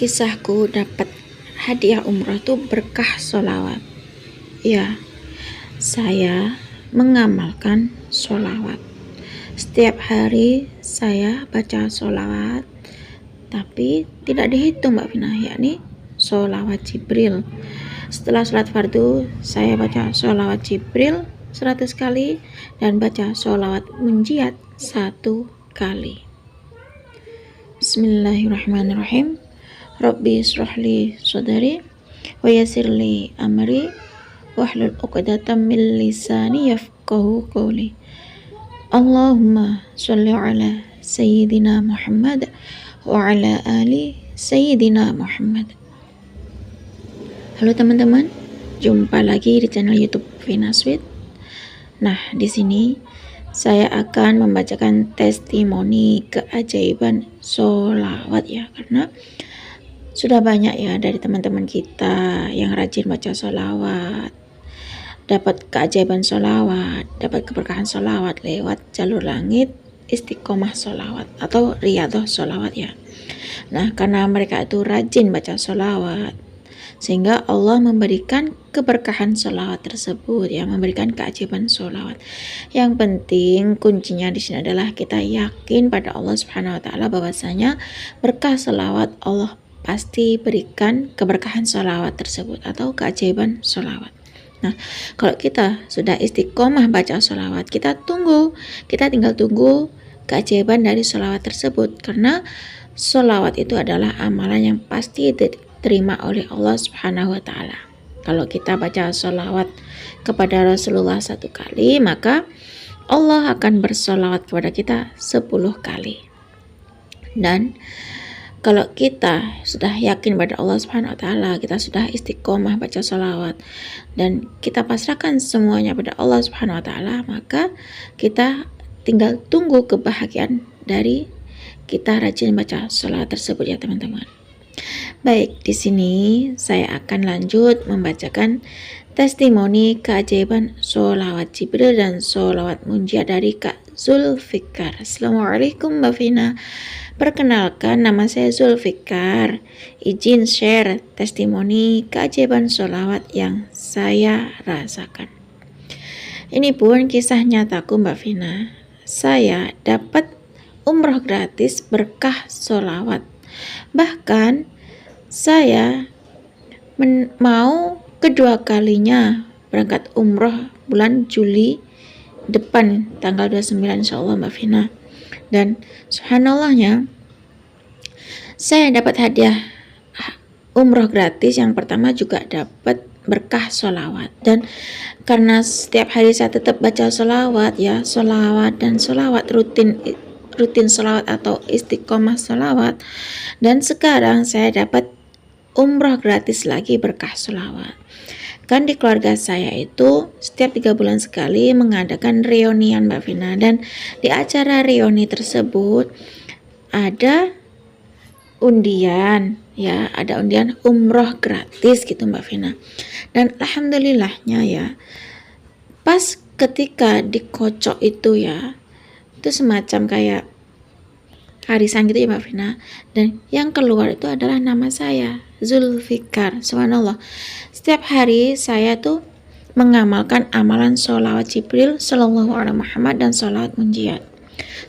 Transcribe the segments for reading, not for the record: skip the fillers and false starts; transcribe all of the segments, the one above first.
Kisahku dapat hadiah umroh tuh berkah sholawat. Ya, saya mengamalkan sholawat. Setiap hari saya baca sholawat, tapi tidak dihitung Mbak Vina, yakni sholawat Jibril. Setelah sholat fardu, saya baca sholawat Jibril 100 kali dan baca sholawat munjiat 1 kali. Bismillahirrahmanirrahim. Rabbi israhli sadri wa yassirli amri wahlul 'uqdatam min lisani yafqahu qawli. Allahumma shalli ala sayyidina Muhammad wa ala ali sayyidina Muhammad. Halo teman-teman, jumpa lagi di channel YouTube Vina Sweet. Nah, di sini saya akan membacakan testimoni keajaiban sholawat ya, karena sudah banyak ya dari teman-teman kita yang rajin baca sholawat, dapat keajaiban sholawat, dapat keberkahan sholawat lewat jalur langit istiqomah sholawat atau riyadhah sholawat ya. Nah, karena mereka itu rajin baca sholawat, sehingga Allah memberikan keberkahan sholawat tersebut ya, memberikan keajaiban sholawat. Yang penting kuncinya di sini adalah kita yakin pada Allah Subhanahu wa taala bahwasanya berkah sholawat Allah pasti berikan keberkahan sholawat tersebut atau keajaiban sholawat. Nah, kalau kita sudah istiqomah baca sholawat, kita tinggal tunggu keajaiban dari sholawat tersebut, karena sholawat itu adalah amalan yang pasti diterima oleh Allah Subhanahu wa taala. Kalau kita baca sholawat kepada Rasulullah 1 kali, maka Allah akan bersholawat kepada kita 10 kali. Dan kalau kita sudah yakin pada Allah Subhanahu wa taala, kita sudah istiqomah baca sholawat dan kita pasrahkan semuanya pada Allah Subhanahu wa taala, maka kita tinggal tunggu kebahagiaan dari kita rajin baca sholawat tersebut ya teman-teman. Baik, di sini saya akan lanjut membacakan testimoni keajaiban sholawat Jibril dan sholawat munjiat dari Kak Zulfikar. Assalamualaikum Mbak Vina. Perkenalkan, nama saya Zulfikar. Izin share testimoni keajaiban sholawat yang saya rasakan. Ini pun kisah nyataku Mbak Vina. Saya dapat umroh gratis berkah sholawat. Bahkan saya mau kedua kalinya berangkat umroh bulan Juli depan tanggal 29 insyaallah Mbak Vina. Dan subhanallahnya saya dapat hadiah umroh gratis. Yang pertama juga dapat berkah sholawat, dan karena setiap hari saya tetap baca sholawat ya, sholawat rutin sholawat atau istiqomah sholawat, dan sekarang saya dapat umroh gratis lagi berkah sholawat. Kan di keluarga saya itu setiap 3 bulan sekali mengadakan reunian Mbak Vina, dan di acara reuni tersebut ada undian ya, ada undian umroh gratis gitu Mbak Vina. Dan alhamdulillahnya ya, pas ketika dikocok itu ya, itu semacam kayak arisan gitu ya Mbak Vina, dan yang keluar itu adalah nama saya, Zulfikar. Subhanallah, setiap hari saya tuh mengamalkan amalan sholawat Jibril Sallallahu Alaihi Muhammad dan sholawat munjiat.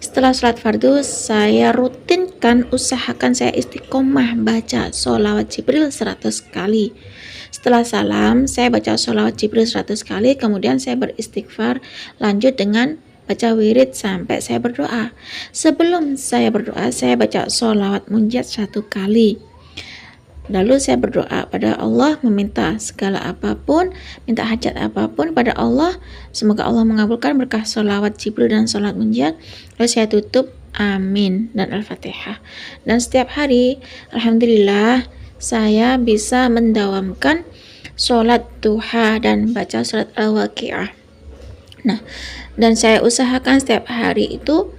Setelah sholat fardu, saya rutinkan, usahakan saya istiqomah baca sholawat Jibril 100 kali. Setelah salam, saya baca sholawat Jibril 100 kali, kemudian saya beristighfar, lanjut dengan baca wirid sampai saya berdoa. Sebelum saya berdoa, saya baca sholawat munjiat 1 kali. Lalu saya berdoa pada Allah, meminta segala apapun, minta hajat apapun pada Allah. Semoga Allah mengabulkan berkah sholawat Jibril dan sholawat munjiat. Lalu saya tutup amin dan al-fatihah. Dan setiap hari alhamdulillah saya bisa mendawamkan sholat duha dan baca sholat al-waqi'ah. Nah, dan saya usahakan setiap hari itu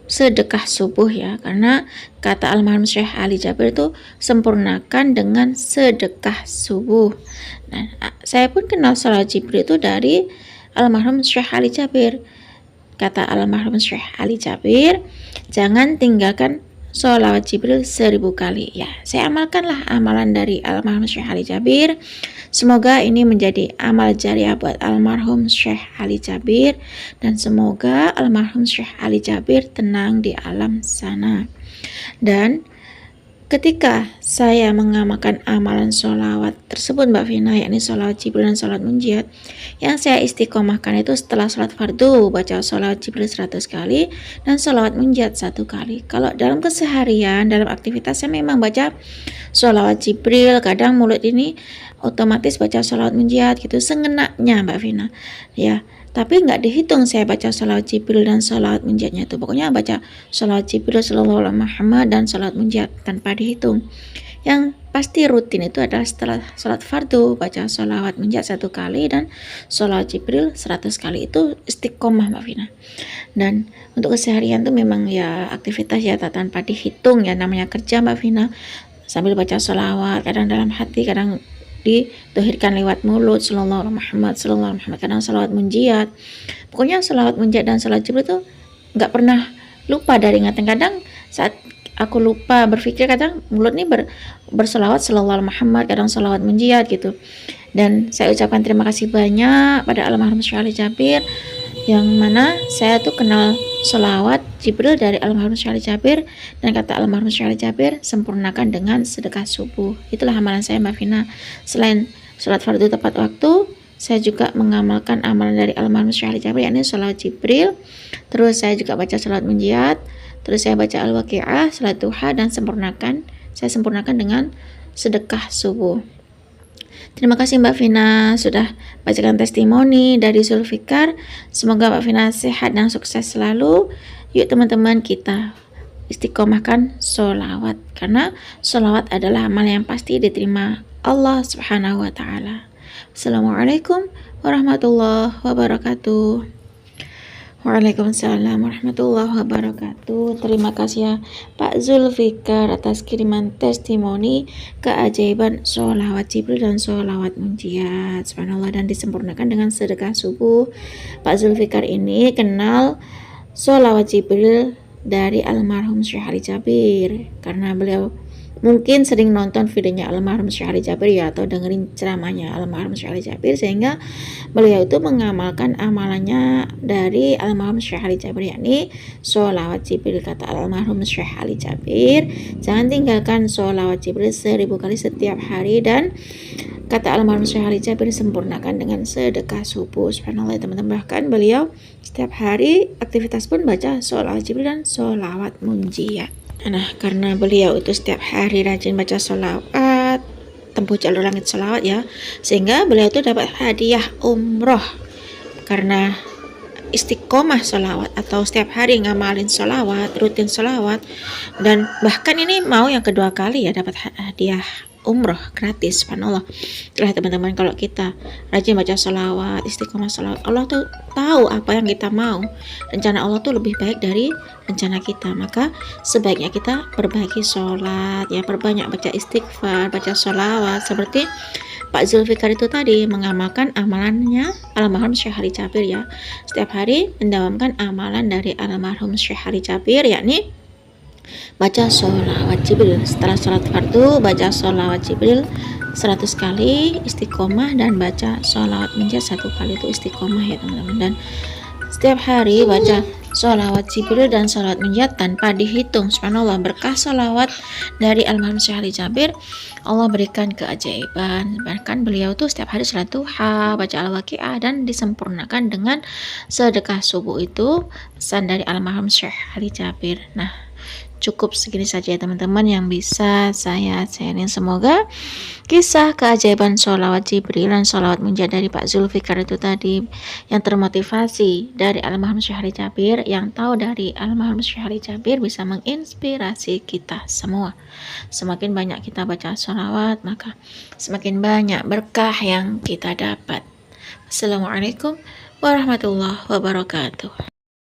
sedekah subuh ya, karena kata almarhum Syekh Ali Jabir itu sempurnakan dengan sedekah subuh. Nah, saya pun kenal sholawat Jibril itu dari almarhum Syekh Ali Jabir. Kata almarhum Syekh Ali Jabir, jangan tinggalkan sholawat Jibril 1000 kali. Ya, saya amalkanlah amalan dari almarhum Syekh Ali Jabir. Semoga ini menjadi amal jariah buat almarhum Syekh Ali Jabir, dan semoga almarhum Syekh Ali Jabir tenang di alam sana. Dan ketika saya mengamalkan amalan sholawat tersebut Mbak Vina, yakni sholawat Jibril dan sholawat munjiat, yang saya istiqomahkan itu setelah sholat fardu baca sholawat Jibril 100 kali dan sholawat munjiat 1 kali. Kalau dalam keseharian, dalam aktivitas, saya memang baca sholawat Jibril, kadang mulut ini otomatis baca sholawat munjiat gitu, sengenaknya Mbak Vina ya. Tapi nggak dihitung saya baca sholawat Jibril dan sholawat munjiatnya itu. Pokoknya baca sholawat Jibril sallallahu alaihi Muhammad dan sholawat munjiat tanpa dihitung. Yang pasti rutin itu adalah setelah sholat fardu baca sholawat munjiat 1 kali dan sholawat Jibril 100 kali. Itu istiqomah Mbak Vina. Dan untuk keseharian tuh memang ya aktivitas ya tanpa dihitung ya, namanya kerja Mbak Vina. Sambil baca sholawat, kadang dalam hati, kadang ditohirkan lewat mulut, sallallahu alaihi Muhammad, sallallahu alaihi Muhammad, kadang salawat munjiat. Pokoknya salawat munjiat dan salawat Jibril itu nggak pernah lupa dari ingatan. Kadang saat aku lupa berpikir, kadang mulut nih bersalawat sallallahu alaihi Muhammad, kadang salawat munjiat gitu. Dan saya ucapkan terima kasih banyak pada almarhum Syekh Ali Jabir, yang mana saya tuh kenal sholawat Jibril dari almarhum Syekh Ali Jabir, dan kata almarhum Syekh Ali Jabir, sempurnakan dengan sedekah subuh. Itulah amalan saya Mbak Vina. Selain sholat fardu tepat waktu, saya juga mengamalkan amalan dari almarhum Syekh Ali Jabir, yakni sholawat Jibril. Terus saya juga baca sholawat munjiat, terus saya baca al-waqi'ah, salat duha, dan saya sempurnakan dengan sedekah subuh. Terima kasih Mbak Vina sudah bacakan testimoni dari Zulfikar. Semoga Mbak Vina sehat dan sukses selalu. Yuk teman-teman, kita istiqomahkan sholawat, karena sholawat adalah amal yang pasti diterima Allah Subhanahu wa Ta'ala. Assalamualaikum warahmatullahi wabarakatuh. Waalaikumsalam warahmatullahi wabarakatuh. Terima kasih ya Pak Zulfikar atas kiriman testimoni keajaiban sholawat Jibril dan sholawat munjiat. Subhanallah, dan disempurnakan dengan sedekah subuh. Pak Zulfikar ini kenal sholawat Jibril dari almarhum Syekh Ali Jabir, karena beliau mungkin sering nonton videonya almarhum Syekh Ali Jabir ya, atau dengerin ceramahnya almarhum Syekh Ali Jabir, sehingga beliau itu mengamalkan amalannya dari almarhum Syekh Ali Jabir, yakni sholawat Jibril. Kata almarhum Syekh Ali Jabir, jangan tinggalkan sholawat Jibril 1000 kali setiap hari, dan kata almarhum Syekh Ali Jabir, sempurnakan dengan sedekah subuh. Subhanallah teman-teman, bahkan beliau setiap hari aktivitas pun baca sholawat Jibril dan sholawat munjiat. Nah, karena beliau itu setiap hari rajin baca sholawat, tempuh jalur langit sholawat ya, sehingga beliau itu dapat hadiah umroh karena istiqomah sholawat, atau setiap hari ngamalin sholawat, rutin sholawat. Dan bahkan ini mau yang kedua kali ya dapat hadiah umroh gratis. Subhanallah. Itulah teman-teman, kalau kita rajin baca sholawat, istiqomah sholawat, Allah tuh tahu apa yang kita mau. Rencana Allah tuh lebih baik dari rencana kita. Maka sebaiknya kita perbaiki sholat ya, perbanyak baca istighfar, baca sholawat, seperti Pak Zulfikar itu tadi mengamalkan amalannya almarhum Syekh Ali Jabir ya. Setiap hari mendawamkan amalan dari almarhum Syekh Ali Jabir, yakni baca sholawat Jibril. Setelah sholat fardu baca sholawat Jibril 100 kali istiqomah, dan baca sholawat munjiat 1 kali, itu istiqomah ya teman-teman. Dan setiap hari baca sholawat Jibril dan sholawat munjiat tanpa dihitung. Subhanallah, berkah sholawat dari almarhum Syekh Ali Jabir, Allah berikan keajaiban. Bahkan beliau tuh setiap hari salat duha, baca al-waqi'ah, dan disempurnakan dengan sedekah subuh. Itu pesan dari almarhum Syekh Ali Jabir. Nah, cukup segini saja ya teman-teman yang bisa saya sharing. Semoga kisah keajaiban sholawat Jibril dan sholawat munjiat dari Pak Zulfikar itu tadi, yang termotivasi dari almarhum Syekh Ali Jabir, yang tahu dari almarhum Syekh Ali Jabir, bisa menginspirasi kita semua. Semakin banyak kita baca sholawat, maka semakin banyak berkah yang kita dapat. Assalamualaikum warahmatullahi wabarakatuh.